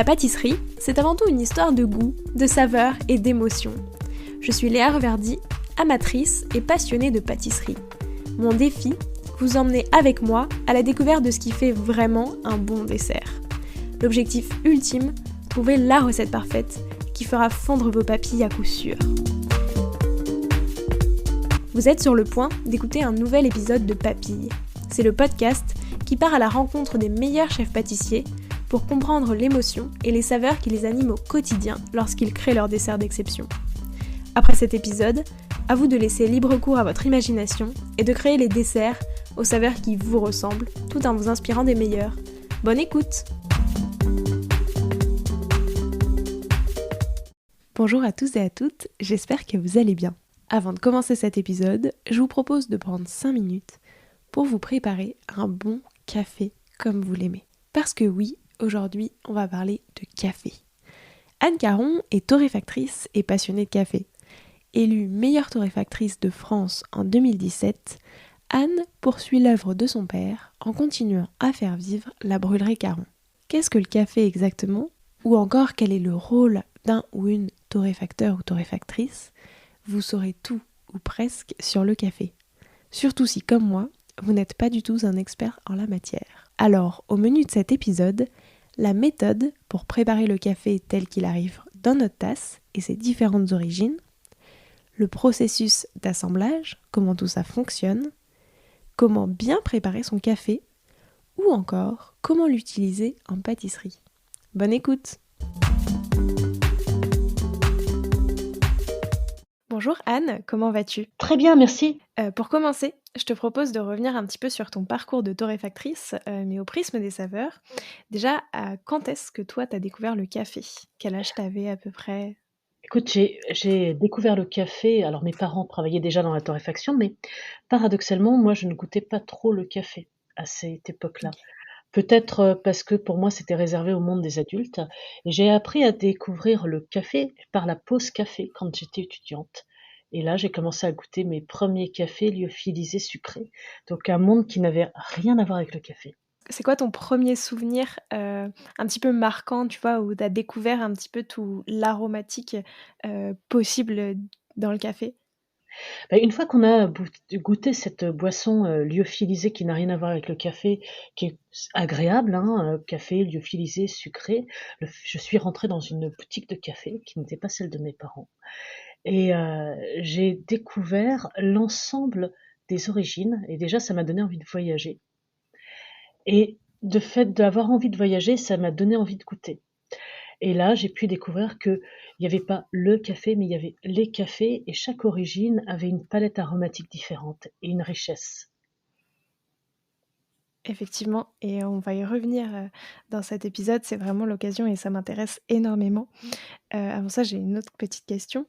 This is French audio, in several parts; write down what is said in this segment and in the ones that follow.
La pâtisserie, c'est avant tout une histoire de goût, de saveur et d'émotion. Je suis Léa Reverdy, amatrice et passionnée de pâtisserie. Mon défi, vous emmener avec moi à la découverte de ce qui fait vraiment un bon dessert. L'objectif ultime, trouver la recette parfaite qui fera fondre vos papilles à coup sûr. Vous êtes sur le point d'écouter un nouvel épisode de Papilles. C'est le podcast qui part à la rencontre des meilleurs chefs pâtissiers pour comprendre l'émotion et les saveurs qui les animent au quotidien lorsqu'ils créent leur dessert d'exception. Après cet épisode, à vous de laisser libre cours à votre imagination et de créer les desserts aux saveurs qui vous ressemblent, tout en vous inspirant des meilleurs. Bonne écoute! Bonjour à tous et à toutes, j'espère que vous allez bien. Avant de commencer cet épisode, je vous propose de prendre 5 minutes pour vous préparer un bon café comme vous l'aimez. Parce que oui, aujourd'hui, on va parler de café. Anne Caron est torréfactrice et passionnée de café. Élue meilleure torréfactrice de France en 2017, Anne poursuit l'œuvre de son père en continuant à faire vivre la brûlerie Caron. Qu'est-ce que le café exactement ? Ou encore quel est le rôle d'un ou une torréfacteur ou torréfactrice ? Vous saurez tout ou presque sur le café. Surtout si, comme moi, vous n'êtes pas du tout un expert en la matière. Alors, au menu de cet épisode, la méthode pour préparer le café tel qu'il arrive dans notre tasse et ses différentes origines, le processus d'assemblage, comment tout ça fonctionne, comment bien préparer son café, ou encore comment l'utiliser en pâtisserie. Bonne écoute! Bonjour Anne, comment vas-tu ? Très bien, merci. Pour commencer, je te propose de revenir un petit peu sur ton parcours de torréfactrice, mais au prisme des saveurs. Déjà, quand est-ce que toi, tu as découvert le café ? Quel âge t'avais à peu près ? Écoute, j'ai découvert le café. Alors, mes parents travaillaient déjà dans la torréfaction, mais paradoxalement, moi, je ne goûtais pas trop le café à cette époque-là. Peut-être parce que pour moi, c'était réservé au monde des adultes. Et j'ai appris à découvrir le café par la pause café quand j'étais étudiante. Et là, j'ai commencé à goûter mes premiers cafés lyophilisés sucrés. Donc, un monde qui n'avait rien à voir avec le café. C'est quoi ton premier souvenir un petit peu marquant, tu vois, où tu as découvert un petit peu tout l'aromatique possible dans le café ? Bah, une fois qu'on a goûté cette boisson lyophilisée qui n'a rien à voir avec le café, qui est agréable, hein, café lyophilisé, sucré, je suis rentrée dans une boutique de café qui n'était pas celle de mes parents. Et j'ai découvert l'ensemble des origines, et déjà ça m'a donné envie de voyager. Et de fait d'avoir envie de voyager, ça m'a donné envie de goûter. Et là, j'ai pu découvrir qu'il n'y avait pas le café, mais il y avait les cafés, et chaque origine avait une palette aromatique différente et une richesse. Effectivement, et on va y revenir dans cet épisode, c'est vraiment l'occasion et ça m'intéresse énormément. Avant ça, j'ai une autre petite question.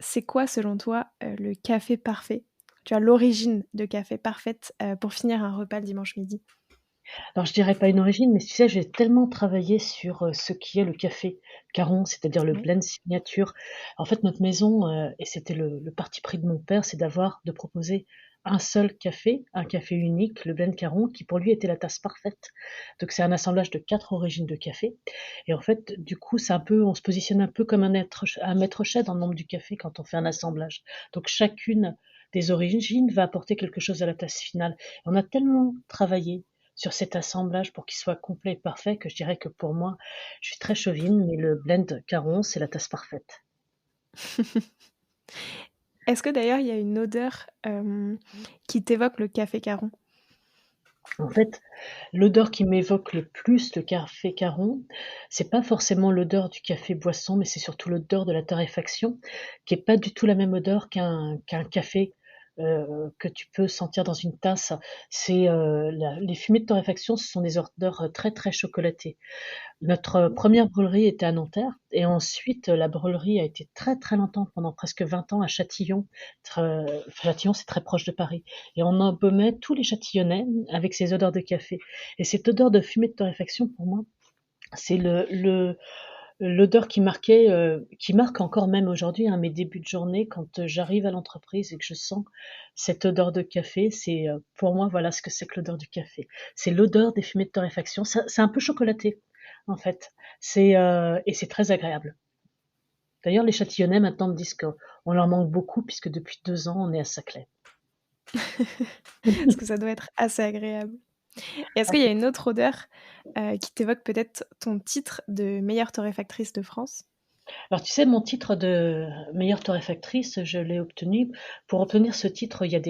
C'est quoi, selon toi, le café parfait ? Tu as l'origine de café parfaite pour finir un repas le dimanche midi. Alors, je dirais pas une origine, mais tu sais, j'ai tellement travaillé sur ce qui est le café Caron, c'est-à-dire le Oui. blend signature. En fait, notre maison, et c'était le parti pris de mon père, c'est de proposer un seul café, un café unique, le blend Caron, qui pour lui était la tasse parfaite. Donc, c'est un assemblage de 4 origines de café. Et en fait, du coup, on se positionne un peu comme un maître chef dans le nombre du café quand on fait un assemblage. Donc, chacune des origines va apporter quelque chose à la tasse finale. Et on a tellement travaillé sur cet assemblage pour qu'il soit complet et parfait que je dirais que pour moi, je suis très chauvine, mais le blend Caron, c'est la tasse parfaite. Est-ce que d'ailleurs il y a une odeur qui t'évoque le café Caron ? En fait, l'odeur qui m'évoque le plus le café Caron, c'est pas forcément l'odeur du café boisson, mais c'est surtout l'odeur de la torréfaction, qui est pas du tout la même odeur qu'un café que tu peux sentir dans une tasse. Les fumées de torréfaction, ce sont des odeurs très très chocolatées. Notre première brûlerie était à Nanterre, et ensuite la brûlerie a été très très longtemps, pendant presque 20 ans, à Châtillon. Châtillon, c'est très proche de Paris, et on embaumait tous les Châtillonnais avec ces odeurs de café. Et cette odeur de fumée de torréfaction, pour moi, c'est l'odeur qui marque encore même aujourd'hui, hein, mes débuts de journée quand j'arrive à l'entreprise et que je sens cette odeur de café. Pour moi, voilà ce que c'est que l'odeur du café. C'est l'odeur des fumées de torréfaction. C'est un peu chocolaté. en fait. Et c'est très agréable. D'ailleurs, les Châtillonnais maintenant me disent qu'on leur manque beaucoup puisque depuis 2 ans, on est à Saclay. Parce que ça doit être assez agréable. Et est-ce qu'il y a une autre odeur, qui t'évoque peut-être ton titre de meilleure torréfactrice de France? Alors tu sais, mon titre de meilleure torréfactrice, je l'ai obtenu. Pour obtenir ce titre, il y a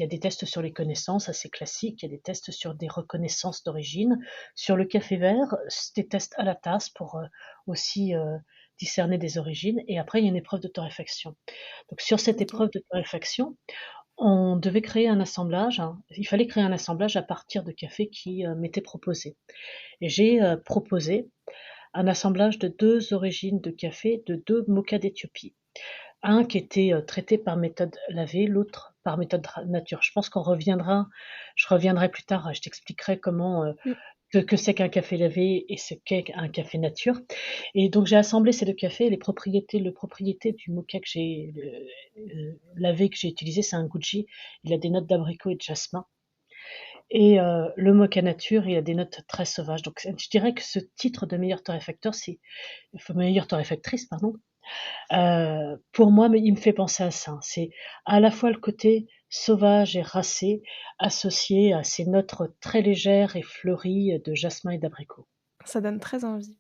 des tests sur les connaissances assez classiques, il y a des tests sur des reconnaissances d'origine. Sur le café vert, c'est des tests à la tasse pour aussi discerner des origines. Et après, il y a une épreuve de torréfaction. Donc sur cette OK. épreuve de torréfaction, on devait créer un assemblage, hein. Il fallait créer un assemblage à partir de café qui m'était proposé. Et j'ai proposé un assemblage de 2 origines de café de 2 mokas d'Éthiopie. Un qui était traité par méthode lavée, l'autre par méthode nature. Je reviendrai plus tard, je t'expliquerai comment, Mmh. que c'est qu'un café lavé et ce qu'est un café nature. Et donc j'ai assemblé ces 2 cafés, les propriétés du moka que j'ai lavé, que j'ai utilisé, c'est un Gucci. Il a des notes d'abricot et de jasmin. Et le moka nature, il a des notes très sauvages. Donc je dirais que ce titre de meilleur torréfacteur, c'est enfin meilleure torréfactrice, pardon. Pour moi, mais il me fait penser à ça. C'est à la fois le côté sauvage et racé, associé à ces notes très légères et fleuries de jasmin et d'abricot. Ça donne très envie.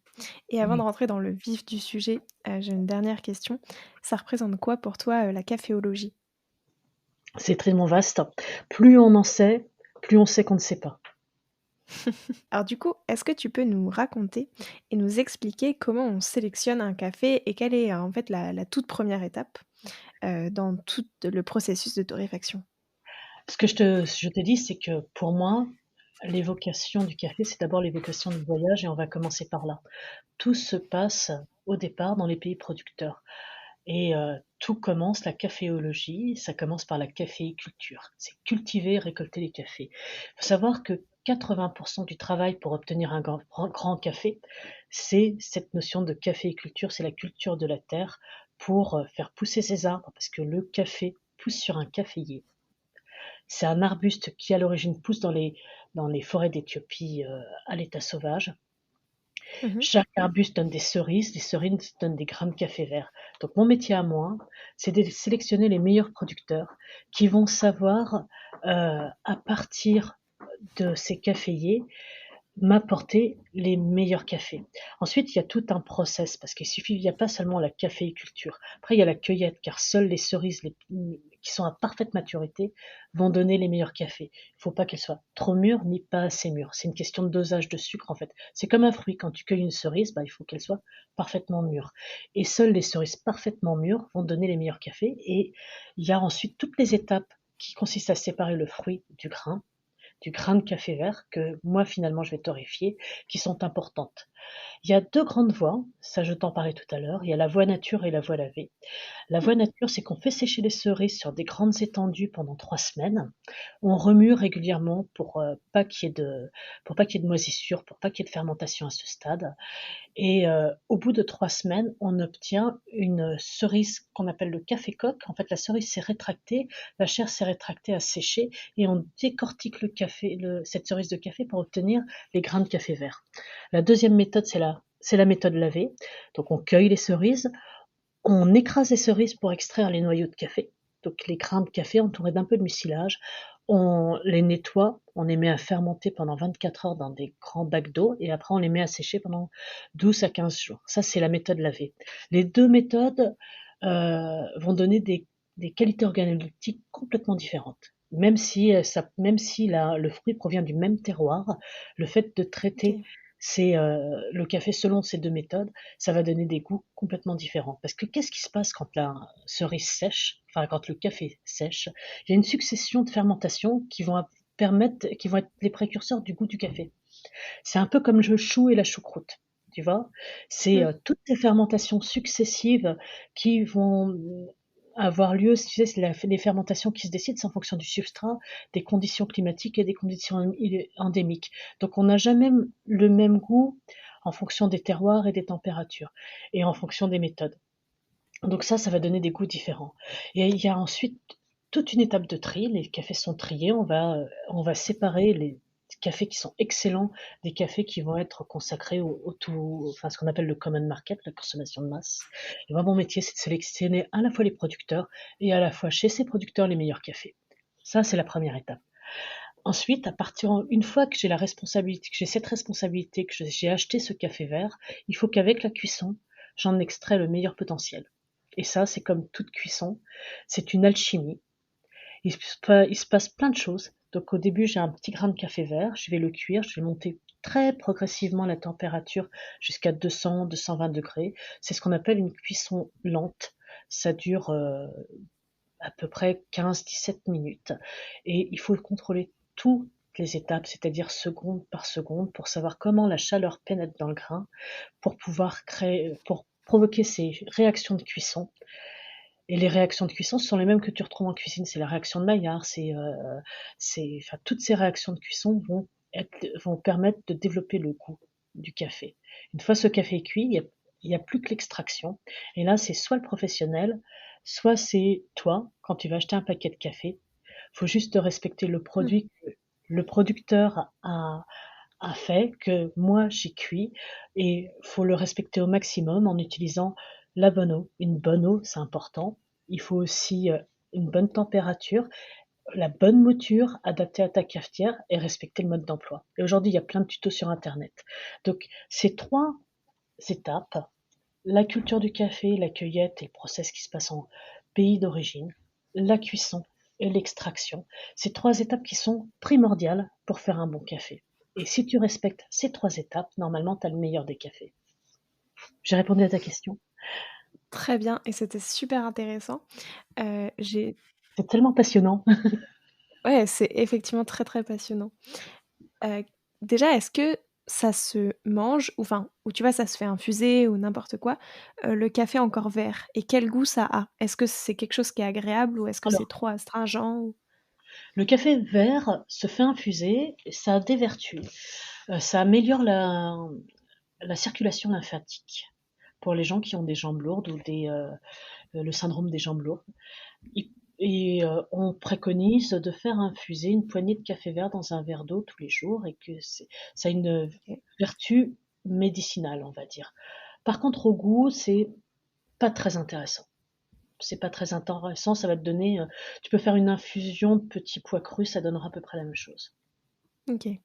Et avant Mmh. de rentrer dans le vif du sujet, j'ai une dernière question. Ça représente quoi pour toi, la caféologie? C'est tellement vaste. Plus on en sait, plus on sait qu'on ne sait pas. Alors du coup, est-ce que tu peux nous raconter et nous expliquer comment on sélectionne un café et quelle est, en fait, la toute première étape, dans tout le processus de torréfaction? Ce que je te dis, c'est que pour moi, l'évocation du café, c'est d'abord l'évocation du voyage et on va commencer par là. Tout se passe au départ dans les pays producteurs. Et tout commence, la caféologie, ça commence par la caféiculture. C'est cultiver, récolter les cafés. Il faut savoir que 80% du travail pour obtenir un grand café, c'est cette notion de caféiculture, c'est la culture de la terre pour faire pousser ces arbres, parce que le café pousse sur un caféier. C'est un arbuste qui à l'origine pousse dans les forêts d'Éthiopie à l'état sauvage. Mmh. Chaque arbuste donne des cerises, les cerises donnent des grains de café vert. Donc mon métier à moi, c'est de sélectionner les meilleurs producteurs qui vont savoir, à partir de ces caféiers, m'apporter les meilleurs cafés. Ensuite, il y a tout un process parce il n'y a pas seulement la caféiculture. Après, il y a la cueillette car seules les cerises qui sont à parfaite maturité vont donner les meilleurs cafés. Il ne faut pas qu'elles soient trop mûres ni pas assez mûres. C'est une question de dosage de sucre en fait. C'est comme un fruit. Quand tu cueilles une cerise, bah, il faut qu'elle soit parfaitement mûre. Et seules les cerises parfaitement mûres vont donner les meilleurs cafés. Et il y a ensuite toutes les étapes qui consistent à séparer le fruit du grain de café vert que moi finalement je vais torréfier, qui sont importantes. Il y a 2 grandes voies, ça je t'en parlais tout à l'heure, il y a la voie nature et la voie lavée. La Mmh. voie nature, c'est qu'on fait sécher les cerises sur des grandes étendues pendant 3 semaines. On remue régulièrement pour pas qu'il y ait de moisissure, pour pas qu'il y ait de fermentation à ce stade. Et au bout de 3 semaines, on obtient une cerise qu'on appelle le café coque. En fait, la cerise s'est rétractée, la chair s'est rétractée, a séché et on décortique cette cerise de café pour obtenir les grains de café vert. La deuxième méthode, c'est la méthode lavée. Donc on cueille les cerises, on écrase les cerises pour extraire les noyaux de café, donc les grains de café entourés d'un peu de mucilage. On les nettoie, on les met à fermenter pendant 24 heures dans des grands bacs d'eau et après on les met à sécher pendant 12 à 15 jours. Ça, c'est la méthode lavée. Les deux méthodes vont donner des qualités organoleptiques complètement différentes. Même si le fruit provient du même terroir, le fait de traiter OK. le café selon ces deux méthodes, ça va donner des goûts complètement différents. Parce que qu'est-ce qui se passe quand la cerise sèche, enfin quand le café sèche? Il y a une succession de fermentations qui vont être les précurseurs du goût du café. C'est un peu comme le chou et la choucroute, tu vois? C'est Mmh. toutes ces fermentations successives qui vont avoir lieu, tu sais, c'est les fermentations qui se décident, c'est en fonction du substrat, des conditions climatiques et des conditions endémiques. Donc on n'a jamais le même goût en fonction des terroirs et des températures et en fonction des méthodes. Donc ça va donner des goûts différents. Et il y a ensuite toute une étape de tri. Les cafés sont triés. On va séparer cafés qui sont excellents, des cafés qui vont être consacrés enfin, ce qu'on appelle le common market, la consommation de masse. Et moi, mon métier, c'est de sélectionner à la fois les producteurs et à la fois chez ces producteurs les meilleurs cafés. Ça, c'est la première étape. Ensuite, une fois que j'ai la responsabilité, que j'ai cette responsabilité, que j'ai acheté ce café vert, il faut qu'avec la cuisson, j'en extrais le meilleur potentiel. Et ça, c'est comme toute cuisson, c'est une alchimie. Il se passe plein de choses. Donc au début, j'ai un petit grain de café vert, je vais le cuire, je vais monter très progressivement la température jusqu'à 200, 220 degrés. C'est ce qu'on appelle une cuisson lente. Ça dure à peu près 15-17 minutes. Et il faut contrôler toutes les étapes, c'est-à-dire seconde par seconde, pour savoir comment la chaleur pénètre dans le grain, pour provoquer ces réactions de cuisson. Et les réactions de cuisson, ce sont les mêmes que tu retrouves en cuisine. C'est la réaction de Maillard, enfin, toutes ces réactions de cuisson vont permettre de développer le goût du café. Une fois ce café cuit, il y a plus que l'extraction. Et là, c'est soit le professionnel, soit c'est toi, quand tu vas acheter un paquet de café. Il faut juste respecter le Mmh. produit que le producteur a fait, que moi j'ai cuit, et faut le respecter au maximum en utilisant la bonne eau. Une bonne eau, c'est important. Il faut aussi une bonne température, la bonne mouture adaptée à ta cafetière et respecter le mode d'emploi. Et aujourd'hui, il y a plein de tutos sur Internet. Donc, ces trois étapes, la culture du café, la cueillette et le process qui se passe en pays d'origine, la cuisson et l'extraction, ces trois étapes qui sont primordiales pour faire un bon café. Et si tu respectes ces trois étapes, normalement, tu as le meilleur des cafés. J'ai répondu à ta question. Très bien et c'était super intéressant. J'ai C'est tellement passionnant. Ouais, c'est effectivement très, très passionnant. Heu, Déjà, est-ce que ça se mange ou tu vois, ça se fait infuser ou n'importe quoi, le café encore vert et quel goût ça a? Est-ce que c'est quelque chose qui est agréable ou est-ce que c'est Alors, trop astringent ou le café vert se fait infuser, ça a des vertus. Ça améliore la circulation lymphatique pour les gens qui ont des jambes lourdes ou le syndrome des jambes lourdes. Et, on préconise de faire infuser une poignée de café vert dans un verre d'eau tous les jours et que ça a une OK. vertu médicinale, on va dire. Par contre, au goût, c'est pas très intéressant. C'est pas très intéressant, ça va te donner. Tu peux faire une infusion de petits pois crus, ça donnera à peu près la même chose. OK. Et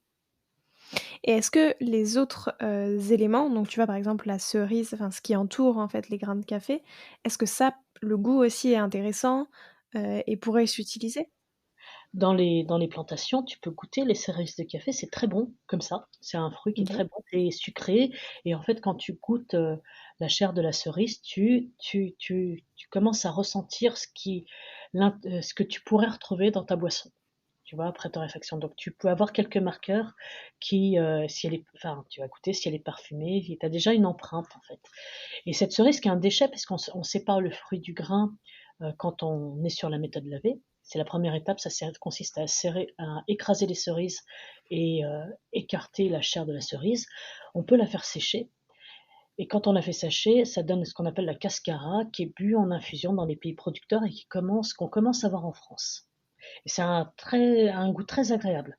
est-ce que les autres, éléments, donc tu vois, par exemple, la cerise, enfin, ce qui entoure, en fait, les grains de café, est-ce que ça, le goût aussi est intéressant, et pourrait s'utiliser? Dans les plantations, tu peux goûter les cerises de café, c'est très bon comme ça. C'est un fruit qui est OK. très bon et sucré, et en fait, quand tu goûtes, la chair de la cerise, tu commences à ressentir ce que tu pourrais retrouver dans ta boisson, tu vois? Après torréfaction. Donc tu peux avoir quelques marqueurs si elle est enfin, tu vas goûter si elle est parfumée, et tu as déjà une empreinte, en fait. Et cette cerise qui est un déchet, parce qu'on sépare le fruit du grain quand on est sur la méthode lavée. C'est la première étape, consiste à écraser les cerises et écarter la chair de la cerise. On peut la faire sécher. Et quand on la fait sécher, ça donne ce qu'on appelle la cascara, qui est bu en infusion dans les pays producteurs et qu'on commence à voir en France. Et c'est un goût très agréable.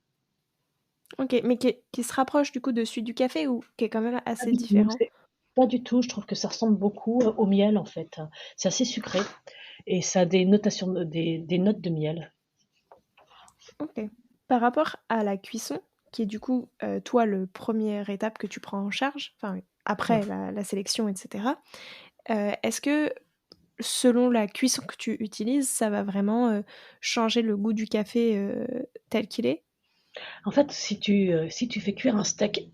OK, mais qui se rapproche du coup de celui du café ou qui est quand même Pas assez du tout, différent? pas du tout, je trouve que ça ressemble beaucoup au miel en fait. C'est assez sucré et ça a des notes de miel. OK. Par rapport à la cuisson, qui est du coup, toi, le première étape que tu prends en charge, enfin, Ouais. après la sélection et cetera, est-ce que selon la cuisson que tu utilises, ça va vraiment, changer le goût du café, tel qu'il est? En fait, si tu fais cuire un steak,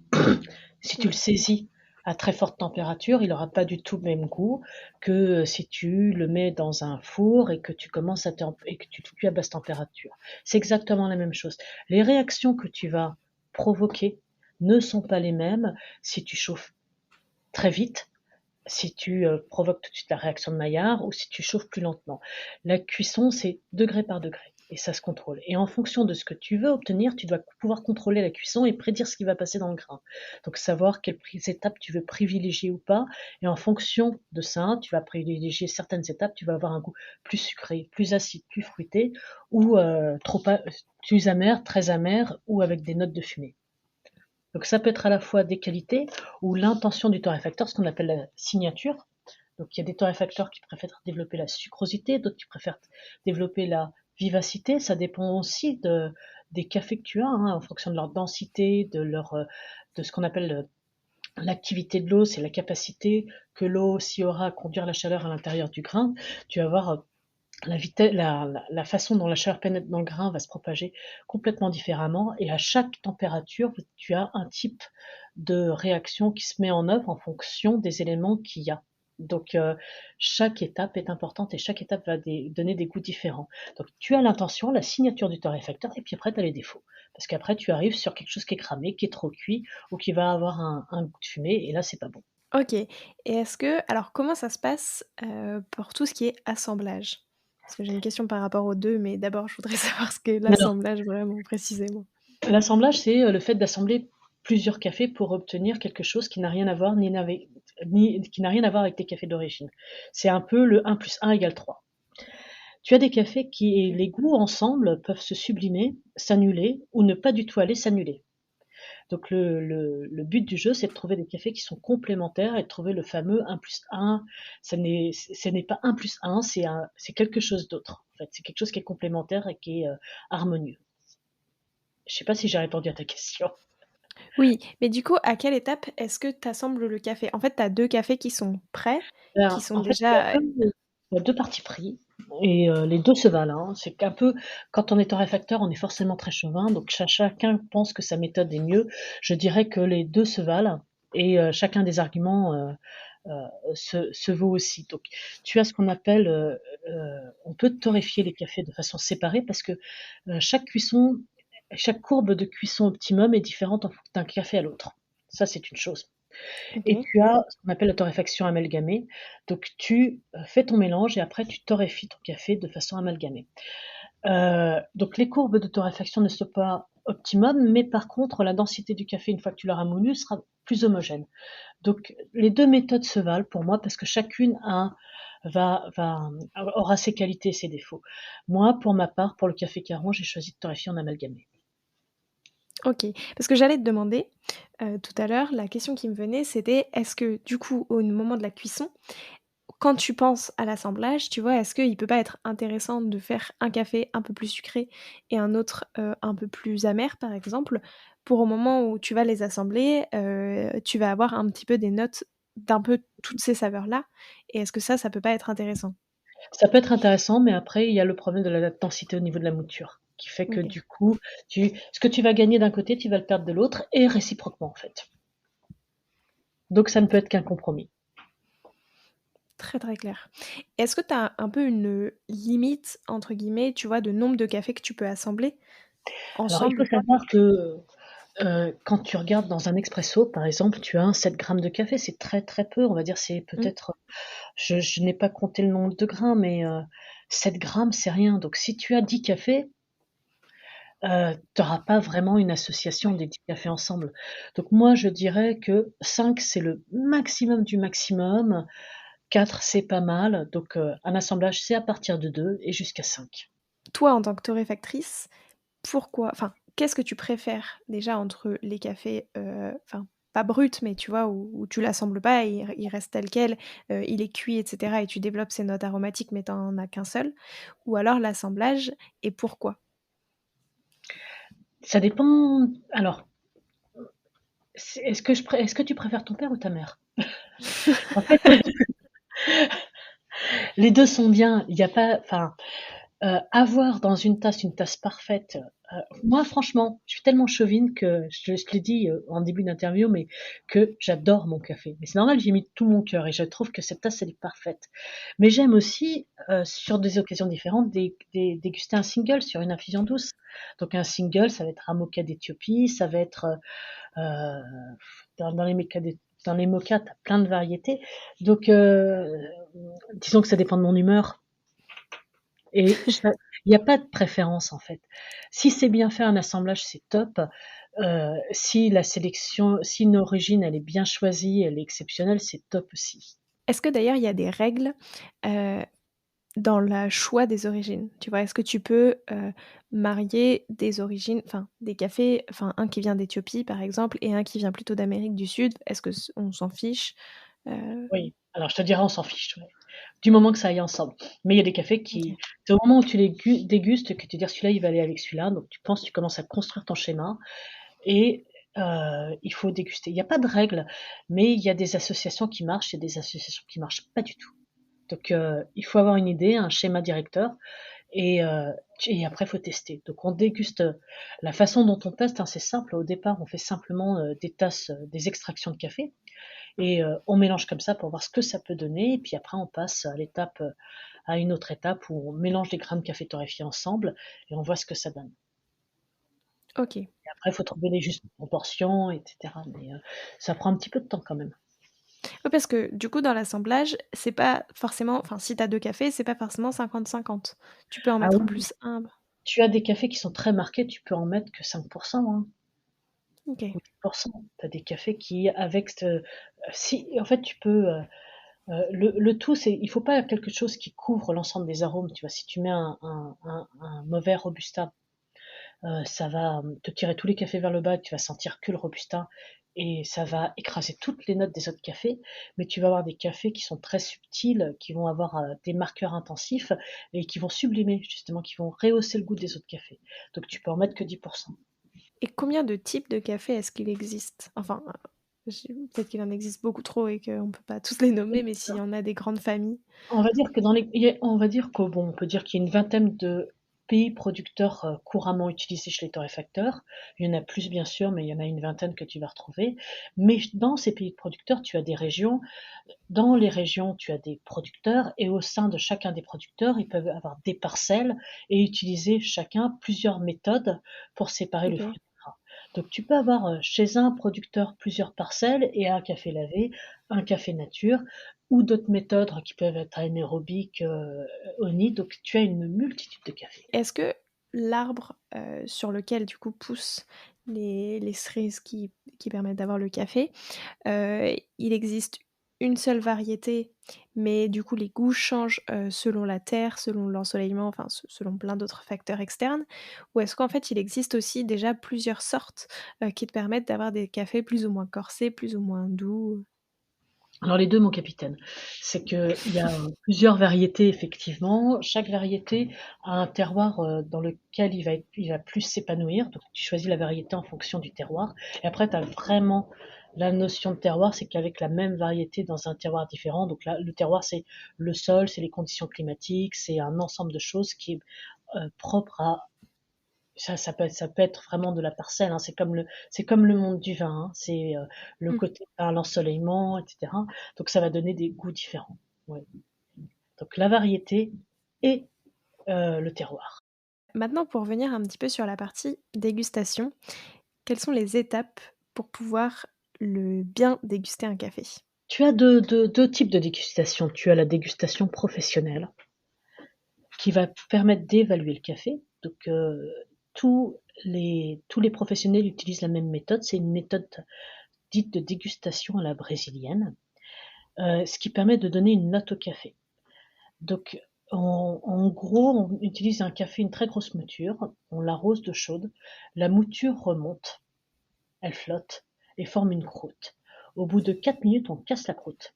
si tu le Ouais. saisis à très forte température, il aura pas du tout le même goût que si tu le mets dans un four et que tu le cuis à basse température. C'est exactement la même chose. Les réactions que tu vas provoquer ne sont pas les mêmes si tu chauffes très vite, si tu provoques tout de suite la réaction de Maillard ou si tu chauffes plus lentement. La cuisson, c'est degré par degré. et ça se contrôle. Et en fonction de ce que tu veux obtenir, tu dois pouvoir contrôler la cuisson et prédire ce qui va passer dans le grain. Donc savoir quelles étapes tu veux privilégier ou pas. Et en fonction de ça, tu vas privilégier certaines étapes, tu vas avoir un goût plus sucré, plus acide, plus fruité, ou plus amer, très amer, ou avec des notes de fumée. Donc ça peut être à la fois des qualités ou l'intention du torréfacteur, ce qu'on appelle la signature. Donc il y a des torréfacteurs qui préfèrent développer la sucrosité, d'autres qui préfèrent développer la vivacité. Ça dépend aussi des cafés que tu as, hein, en fonction de leur densité, de ce qu'on appelle l'activité de l'eau, c'est la capacité que l'eau aussi aura à conduire la chaleur à l'intérieur du grain. Tu vas avoir la façon dont la chaleur pénètre dans le grain va se propager complètement différemment, et à chaque température, tu as un type de réaction qui se met en œuvre en fonction des éléments qu'il y a. Donc chaque étape est importante et chaque étape va donner des goûts différents. Donc tu as l'intention, la signature du torréfacteur, et puis après tu as les défauts. Parce qu'après tu arrives sur quelque chose qui est cramé, qui est trop cuit, ou qui va avoir un goût de fumée, et là c'est pas bon. OK, et alors comment ça se passe, pour tout ce qui est assemblage? Parce que j'ai une question par rapport aux 2, mais d'abord je voudrais savoir ce qu'est Alors, l'assemblage vraiment précisément. l'assemblage, c'est le fait d'assembler plusieurs cafés pour obtenir quelque chose qui n'a rien à voir qui n'a rien à voir avec tes cafés d'origine. C'est un peu le 1 plus 1 égale 3. Tu as des cafés qui, les goûts ensemble, peuvent se sublimer, s'annuler ou ne pas du tout aller s'annuler. Donc le but du jeu, c'est de trouver des cafés qui sont complémentaires et de trouver le fameux 1 plus 1. Ce n'est pas 1 plus 1, c'est quelque chose d'autre. En fait, c'est quelque chose qui est complémentaire et qui est harmonieux. Je sais pas si j'ai répondu à ta question. Oui, mais du coup, à quelle étape est-ce que tu assembles le café? En fait, tu as 2 cafés qui sont prêts, qui Alors, sont en fait, il y a déjà, comme il y a 2 partis pris, et les 2 se valent, hein. C'est qu'un peu quand on est torréfacteur, on est forcément très chauvin, donc chacun pense que sa méthode est mieux. Je dirais que les 2 se valent, et chacun des arguments se vaut aussi. Donc tu as ce qu'on appelle, on peut torréfier les cafés de façon séparée, parce que chaque courbe de cuisson optimum est différente d'un café à l'autre. Ça, c'est une chose. Et OK. tu as ce qu'on appelle la torréfaction amalgamée. Donc tu fais ton mélange et après tu torréfies ton café de façon amalgamée. Donc les courbes de torréfaction ne sont pas optimum, mais par contre la densité du café, une fois que tu l'auras moulu, sera plus homogène. Donc les 2 méthodes se valent pour moi, parce que chacune aura ses qualités et ses défauts. Moi, pour ma part, pour le café Caron, j'ai choisi de torréfier en amalgamé. OK. Parce que j'allais te demander, tout à l'heure, la question qui me venait, c'était est-ce que du coup, au moment de la cuisson, quand tu penses à l'assemblage, tu vois, est-ce qu'il peut pas être intéressant de faire un café un peu plus sucré et un autre, un peu plus amer, par exemple, pour au moment où tu vas les assembler, tu vas avoir un petit peu des notes d'un peu toutes ces saveurs-là, et est-ce que ça peut pas être intéressant? Ça peut être intéressant, mais après il y a le problème de la densité au niveau de la mouture, qui fait que OK. du coup, ce que tu vas gagner d'un côté, tu vas le perdre de l'autre, et réciproquement en fait. Donc ça ne peut être qu'un compromis. Très, très clair. Est-ce que tu as un peu une, «limite» entre guillemets, tu vois, de nombre de cafés que tu peux assembler Alors il faut ensemble? savoir que quand tu regardes dans un expresso, par exemple, tu as un 7 grammes de café, c'est très, très peu. On va dire, c'est Mmh. peut-être, je n'ai pas compté le nombre de grains, mais 7 grammes, c'est rien. Donc si tu as 10 cafés, tu auras pas vraiment une association des 10 cafés ensemble. Donc moi, je dirais que 5, c'est le maximum du maximum. 4, c'est pas mal. Donc un assemblage, c'est à partir de 2 et jusqu'à 5. Toi, en tant que torréfactrice, pourquoi enfin, qu'est-ce que tu préfères déjà entre les cafés, enfin, pas bruts, mais tu vois, où tu l'assembles pas et il reste tel quel, il est cuit et cetera et tu développes ces notes aromatiques, mais tu en as qu'un seul? Ou alors l'assemblage et pourquoi? Ça dépend. Alors, est-ce que tu préfères ton père ou ta mère? En fait, les 2 sont bien. Il y a pas, enfin, avoir dans une tasse parfaite, moi franchement, je suis tellement chauvine que je te l'ai dit, en début d'interview, mais que j'adore mon café. Mais c'est normal, j'y ai mis tout mon cœur et je trouve que cette tasse, elle est parfaite. Mais j'aime aussi, sur des occasions différentes, déguster un single sur une infusion douce. Donc un single, ça va être un moka d'Éthiopie, ça va être, heu, dans les dans les mokas, tu as plein de variétés. Donc disons que ça dépend de mon humeur. Et Il y a pas de préférence, en fait. Si c'est bien fait un assemblage, c'est top. Si une origine, elle est bien choisie, elle est exceptionnelle, c'est top aussi. Est-ce que d'ailleurs il y a des règles, heu, dans le choix des origines? Tu vois? Est-ce que tu peux, marier des origines enfin des cafés, enfin un qui vient d'Éthiopie par exemple et un qui vient plutôt d'Amérique du Sud? Est-ce que on s'en fiche? Heu, Oui, alors je te dirais, on s'en fiche, ouais. Du moment que ça aille ensemble. Mais il y a des cafés OK. qui c'est au moment où tu les dégustes que tu dis: «Celui-là, il va aller avec celui-là», donc tu commences à construire ton schéma et il faut déguster. Il y a pas de règle, mais il y a des associations qui marchent et des associations qui marchent pas du tout. Donc il faut avoir une idée, un schéma directeur et après, il faut tester. Donc on déguste, la façon dont on teste, hein, c'est simple. Au départ, on fait simplement, des tasses, des extractions de café et on mélange comme ça pour voir ce que ça peut donner et puis après on passe à une autre étape où on mélange les grains de café torréfiés ensemble et on voit ce que ça donne. OK. Et après, il faut trouver les justes proportions et cetera, mais ça prend un petit peu de temps quand même. Ouais, parce que du coup dans l'assemblage, c'est pas forcément enfin si tu as 2 cafés, c'est pas forcément 50-50. Tu peux en Ah mettre oui, plus un. tu as des cafés qui sont très marqués, tu peux en mettre que 5 hein, OK. ou 10. Tu as des cafés qui avec ce si en fait tu peux, le tout c'est il faut pas quelque chose qui couvre l'ensemble des arômes, tu vois? Si tu mets un mauvais robusta, ça va, te tirer tous les cafés vers le bas, tu vas sentir que le robusta et ça va écraser toutes les notes des autres cafés. Mais tu vas avoir des cafés qui sont très subtils, qui vont avoir, des marqueurs intensifs et qui vont sublimer justement, qui vont rehausser le goût des autres cafés. Donc tu peux en mettre que 10. Et combien de types de café est-ce qu'il existe? Enfin, peut-être qu'il en existe beaucoup trop et qu'on peut pas tous les nommer, mais s'il y en a des grandes familles? On va dire que dans les il y a on va dire que bon, on peut dire qu'il y a une vingtaine de pays producteurs, couramment utilisés chez les torréfacteurs. Il y en a plus bien sûr, mais il y en a une vingtaine que tu vas retrouver. Mais dans ces pays producteurs, tu as des régions. Dans les régions, tu as des producteurs et au sein de chacun des producteurs, ils peuvent avoir des parcelles et utiliser chacun plusieurs méthodes pour séparer le OK. fruit du gras. Donc tu peux avoir, chez un producteur plusieurs parcelles et un café lavé, un café nature ou d'autres méthodes qui peuvent être anaérobiques, au nid, donc tu as une multitude de cafés. Est-ce que l'arbre, sur lequel du coup poussent les cerises qui permettent d'avoir le café, il existe une seule variété, mais du coup les goûts changent, selon la terre, selon l'ensoleillement, enfin selon plein d'autres facteurs externes? Ou est-ce qu'en fait il existe aussi déjà plusieurs sortes, qui te permettent d'avoir des cafés plus ou moins corsés, plus ou moins doux? Alors les 2, mon capitaine. C'est qu'il y a plusieurs variétés effectivement. Chaque variété a un terroir, dans lequel il va plus s'épanouir. Donc tu choisis la variété en fonction du terroir et après tu as vraiment la notion de terroir, c'est qu'avec la même variété dans un terroir différent, donc là, le terroir, c'est le sol, c'est les conditions climatiques, c'est un ensemble de choses qui est, propre à ça peut être vraiment de la parcelle, hein. C'est comme le monde du vin, hein. C'est, le Mmh. côté par l'ensoleillement et cetera. Donc ça va donner des goûts différents. Ouais. Donc la variété et le terroir. Maintenant pour revenir un petit peu sur la partie dégustation, quelles sont les étapes pour pouvoir le bien déguster un café? Tu as deux types de dégustation. Tu as la dégustation professionnelle qui va permettre d'évaluer le café. Donc tous les professionnels utilisent la même méthode. C'est une méthode dite de dégustation à la brésilienne, ce qui permet de donner une note au café. Donc, en gros, on utilise un café, une très grosse mouture, on l'arrose d'eau chaude, la mouture remonte, elle flotte et forme une croûte. Au bout de 4 minutes, on casse la croûte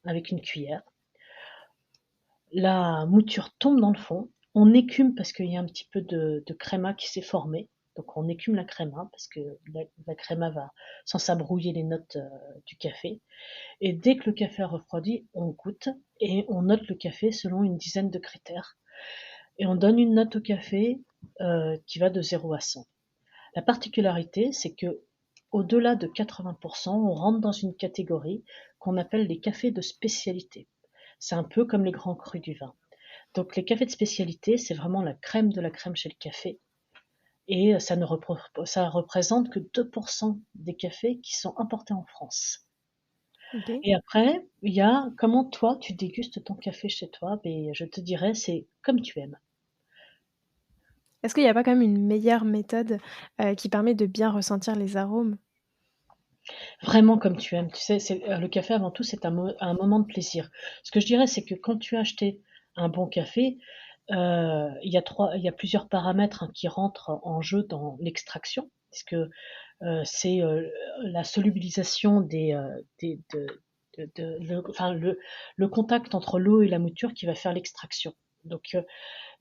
avec une cuillère. La mouture tombe dans le fond, on écume parce qu'il y a un petit peu de créma qui s'est formé. Donc on écume la créma parce que la créma va sans ça brouiller les notes du café. Et dès que le café a refroidi, on goûte et on note le café selon une dizaine de critères. Et on donne une note au café qui va de 0 à 100. La particularité, c'est que au-delà de 80%, on rentre dans une catégorie qu'on appelle les cafés de spécialité. C'est un peu comme les grands crus du vin. Donc les cafés de spécialité, c'est vraiment la crème de la crème chez le café. Et ça représente que 2% des cafés qui sont importés en France. OK. Et après, il y a comment toi tu dégustes ton café chez toi, ben, je te dirais, c'est comme tu aimes. Est-ce qu'il y a pas quand même une meilleure méthode, qui permet de bien ressentir les arômes? Vraiment comme tu aimes. Tu sais, le café avant tout, c'est un moment de plaisir. Ce que je dirais, c'est que quand tu as acheté un bon café, il y a plusieurs paramètres, hein, qui rentrent en jeu dans l'extraction, puisque c'est la solubilisation enfin le contact entre l'eau et la mouture qui va faire l'extraction. Donc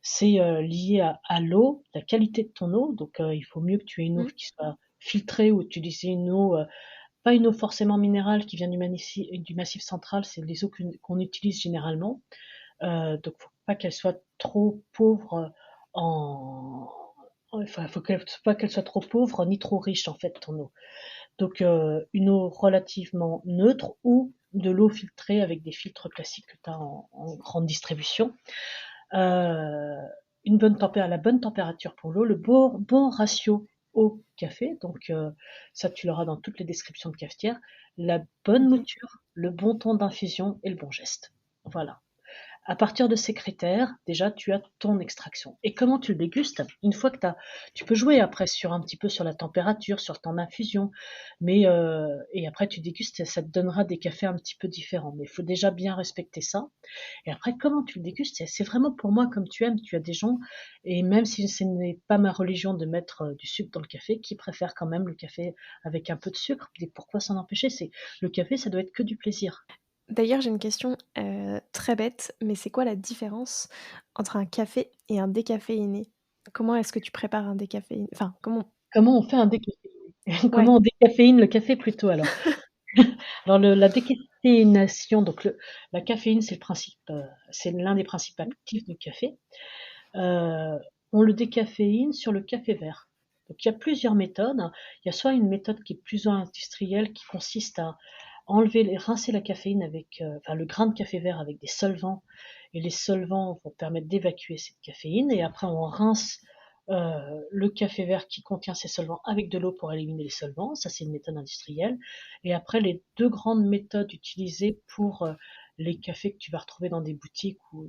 c'est lié à l'eau, la qualité de ton eau. Donc il faut mieux que tu aies une eau Mmh. qui soit filtrée ou utiliser une eau, pas une eau forcément minérale qui vient du massif central, c'est les eaux qu'on utilise généralement. Donc faut pas qu'elle soit trop pauvre en enfin faut pas qu'elle soit trop pauvre ni trop riche en fait ton eau. Donc une eau relativement neutre ou de l'eau filtrée avec des filtres classiques que tu as en grande distribution. Euh, la bonne température pour l'eau, le bon ratio eau-café, donc ça tu l'auras dans toutes les descriptions de cafetière, la bonne OK. mouture, le bon temps d'infusion et le bon geste. Voilà. À partir de ces critères, déjà, tu as ton extraction. Et comment tu le dégustes? Une fois que tu peux jouer après sur un petit peu sur la température, sur le temps d'infusion, mais et après tu dégustes, ça te donnera des cafés un petit peu différents. Mais il faut déjà bien respecter ça. Et après, comment tu le dégustes? C'est vraiment pour moi comme tu aimes. Tu as des gens, et même si ce n'est pas ma religion de mettre du sucre dans le café, qui préfèrent quand même le café avec un peu de sucre. Et pourquoi s'en empêcher? C'est le café, ça doit être que du plaisir. D'ailleurs, j'ai une question, très bête, mais c'est quoi la différence entre un café et un décaféiné? Comment est-ce que tu prépares un décaféiné? Enfin, comment Comment on fait un décaféiné? ouais. Comment on décaféine le café plutôt alors? Alors la décaféination, donc la caféine, c'est l'un des principes actifs du café. Euh, on le décaféine sur le café vert. Donc il y a plusieurs méthodes. Il y a soit une méthode qui est plus industrielle, qui consiste à rincer la caféine avec, enfin le grain de café vert avec des solvants, et les solvants vont permettre d'évacuer cette caféine. Et après on rince le café vert qui contient ces solvants avec de l'eau pour éliminer les solvants. Ça c'est une méthode industrielle. Et après les deux grandes méthodes utilisées pour les cafés que tu vas retrouver dans des boutiques ou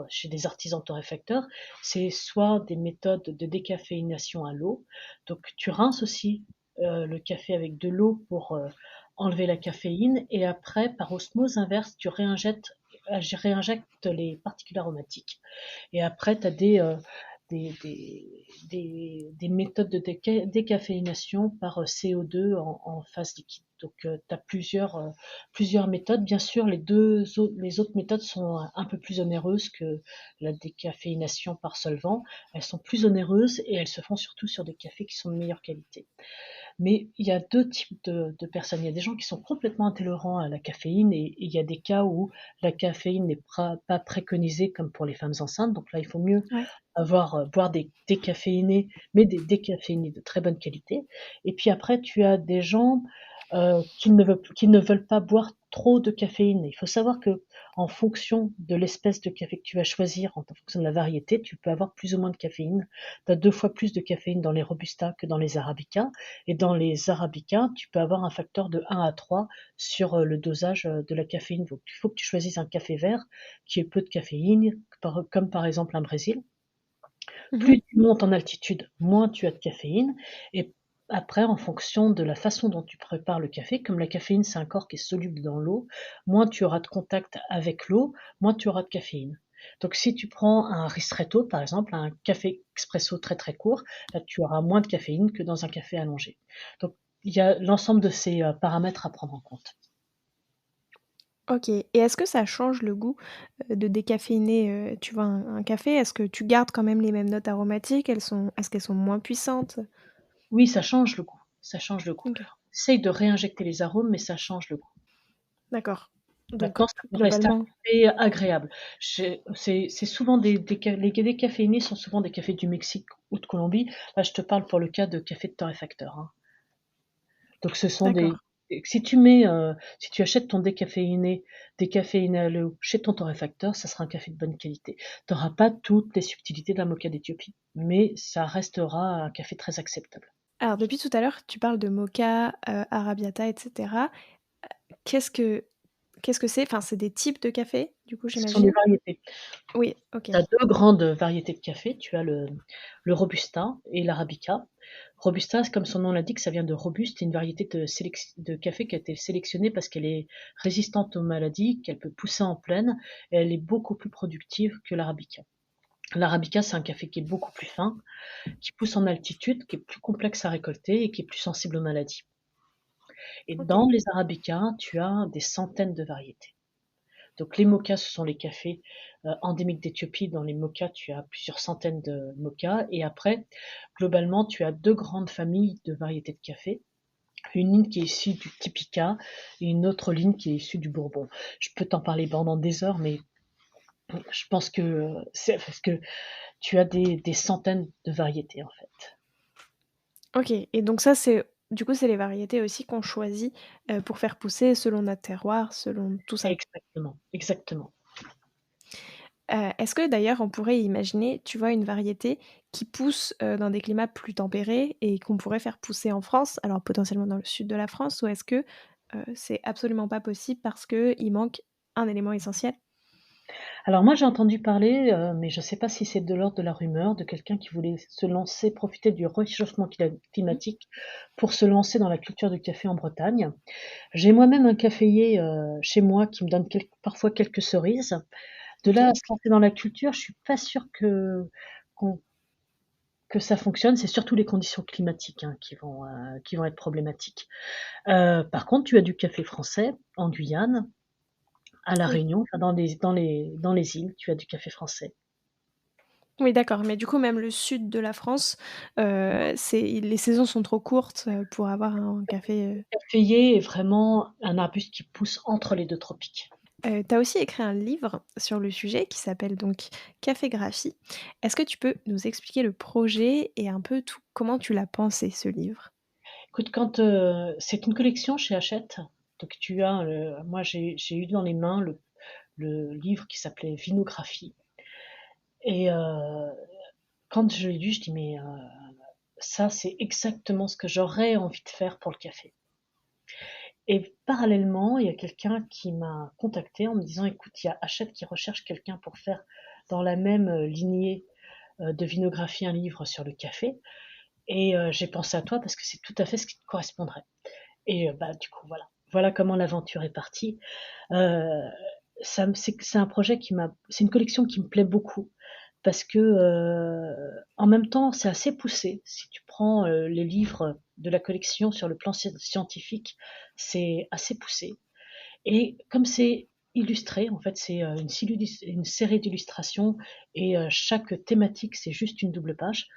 chez des artisans torréfacteurs, c'est soit des méthodes de décaféination à l'eau. Donc tu rinces aussi le café avec de l'eau pour enlever la caféine, et après, par osmose inverse, réinjectes les particules aromatiques. Et après, tu as des méthodes de décaféination par CO2 en phase liquide. Donc, tu as plusieurs méthodes. Bien sûr, les autres méthodes sont un peu plus onéreuses que la décaféination par solvant. Elles sont plus onéreuses et elles se font surtout sur des cafés qui sont de meilleure qualité. Mais il y a deux types de personnes. Il y a des gens qui sont complètement intolérants à la caféine, et il y a des cas où la caféine n'est pas préconisée comme pour les femmes enceintes. Donc là, il faut mieux Ouais. boire des décaféinés, mais des décaféinés de très bonne qualité. Et puis après, tu as des gens qui ne veulent pas boire trop de caféine. Il faut savoir que en fonction de l'espèce de café que tu vas choisir, en fonction de la variété, tu peux avoir plus ou moins de caféine. Tu as 2 fois plus de caféine dans les Robusta que dans les Arabica. Et dans les Arabica, tu peux avoir un facteur de 1 à 3 sur le dosage de la caféine. Donc il faut que tu choisisses un café vert qui ait peu de caféine, comme par exemple un Brésil. Mmh. Plus tu montes en altitude, moins tu as de caféine. Et après, en fonction de la façon dont tu prépares le café, comme la caféine, c'est un corps qui est soluble dans l'eau, moins tu auras de contact avec l'eau, moins tu auras de caféine. Donc si tu prends un ristretto, par exemple, un café expresso très très court, là tu auras moins de caféine que dans un café allongé. Donc il y a l'ensemble de ces paramètres à prendre en compte. OK, et est-ce que ça change le goût, de décaféiner, tu vois, un café? Est-ce que tu gardes quand même les mêmes notes aromatiques? Est-ce qu'elles sont moins puissantes? Oui, ça change le goût. Ça change le goût. OK, On essaye de réinjecter les arômes, mais ça change le goût. d'accord. Donc Maintenant, ça peut rester un globalement café agréable. C'est souvent les décaféinés sont souvent des cafés du Mexique ou de Colombie. Là, je te parle pour le cas de café de torréfacteur, hein. Donc, ce sont d'accord. si tu achètes ton décaféiné à l'eau chez ton torréfacteur, ça sera un café de bonne qualité. Tu n'auras pas toutes les subtilités d'un moka d'Éthiopie, mais ça restera un café très acceptable. Alors depuis tout à l'heure, tu parles de moka, arrabbiata et cetera. Qu'est-ce que qu'est-ce que c'est? Enfin, c'est des types de café, du coup, Ce sont des j'imagine? variétés. Oui, OK. Tu as 2 grandes variétés de café. Tu as le robusta et l'arabica. Robusta, comme son nom l'indique, ça vient de robuste, c'est une variété de café qui a été sélectionnée parce qu'elle est résistante aux maladies, qu'elle peut pousser en plaine et elle est beaucoup plus productive que l'arabica. L'arabica, c'est un café qui est beaucoup plus fin, qui pousse en altitude, qui est plus complexe à récolter et qui est plus sensible aux maladies. Et OK. dans les arabicas, tu as des centaines de variétés. Donc les mokas, ce sont les cafés endémiques d'Éthiopie. Dans les mokas, tu as plusieurs centaines de mokas. Et après, globalement, tu as deux grandes familles de variétés de café. Une ligne qui est issue du Typica et une autre ligne qui est issue du Bourbon. Je peux t'en parler pendant des heures, mais je pense que c'est parce que tu as des centaines de variétés en fait. OK et donc ça, c'est du coup, c'est les variétés aussi qu'on choisit, pour faire pousser selon notre terroir, selon tout ça? Exactement, exactement. Est-ce que d'ailleurs on pourrait imaginer, tu vois, une variété qui pousse, dans des climats plus tempérés et qu'on pourrait faire pousser en France, alors potentiellement dans le sud de la France? Ou est-ce que, c'est absolument pas possible parce qu'il manque un élément essentiel? Alors moi j'ai entendu parler, mais je ne sais pas si c'est de l'ordre de la rumeur, de quelqu'un qui voulait se lancer, profiter du réchauffement Mmh. climatique pour se lancer dans la culture du café en Bretagne. J'ai moi-même un caféier chez moi qui me donne parfois quelques cerises. De là OK. à se lancer dans la culture, je suis pas sûre qu'on- que ça fonctionne. C'est surtout les conditions climatiques hein, qui vont être problématiques. Par contre, tu as du café français en Guyane, à La Oui. Réunion, enfin, dans les îles, tu as du café français. Oui d'accord, mais du coup même le sud de la France, c'est les saisons sont trop courtes, pour avoir un café, Le caféier est vraiment un arbuste qui pousse entre les deux tropiques. Tu as aussi écrit un livre sur le sujet qui s'appelle donc Cafégraphie. Est-ce que tu peux nous expliquer le projet et un peu tout comment tu l'as pensé ce livre? Écoute, c'est une collection chez Hachette, donc tu as, moi j'ai eu dans les mains le livre qui s'appelait Vinographie et quand je l'ai lu, je dis: «Mais ça, c'est exactement ce que j'aurais envie de faire pour le café». Et parallèlement, il y a quelqu'un qui m'a contacté en me disant: «Écoute, il y a Hachette qui recherche quelqu'un pour faire dans la même, lignée, de Vinographie, un livre sur le café et j'ai pensé à toi parce que c'est tout à fait ce qui te correspondrait». Et bah, du coup, voilà comment l'aventure est partie. Heu, c'est un projet c'est une collection qui me plaît beaucoup parce que, en même temps, c'est assez poussé. Si tu prends, les livres de la collection sur le plan scientifique, c'est assez poussé et comme c'est illustré, en fait, c'est, une série d'illustrations et chaque thématique, c'est juste une double page.